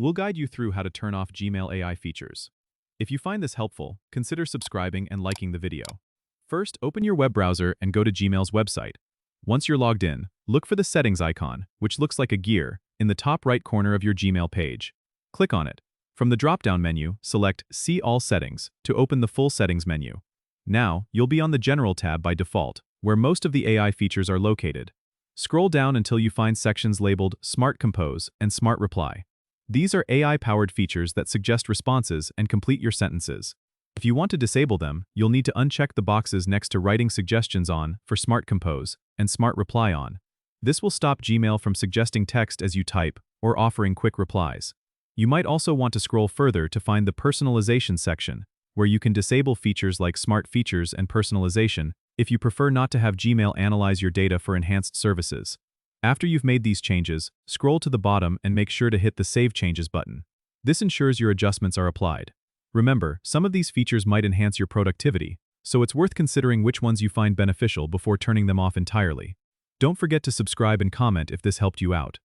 We'll guide you through how to turn off Gmail AI features. If you find this helpful, consider subscribing and liking the video. First, open your web browser and go to Gmail's website. Once you're logged in, look for the settings icon, which looks like a gear, in the top right corner of your Gmail page. Click on it. From the drop-down menu, select See All Settings to open the full settings menu. Now, you'll be on the General tab by default, where most of the AI features are located. Scroll down until you find sections labeled Smart Compose and Smart Reply. These are AI-powered features that suggest responses and complete your sentences. If you want to disable them, you'll need to uncheck the boxes next to Writing Suggestions on for Smart Compose and Smart Reply on. This will stop Gmail from suggesting text as you type or offering quick replies. You might also want to scroll further to find the Personalization section, where you can disable features like Smart Features and Personalization if you prefer not to have Gmail analyze your data for enhanced services. After you've made these changes, scroll to the bottom and make sure to hit the Save Changes button. This ensures your adjustments are applied. Remember, some of these features might enhance your productivity, so it's worth considering which ones you find beneficial before turning them off entirely. Don't forget to subscribe and comment if this helped you out.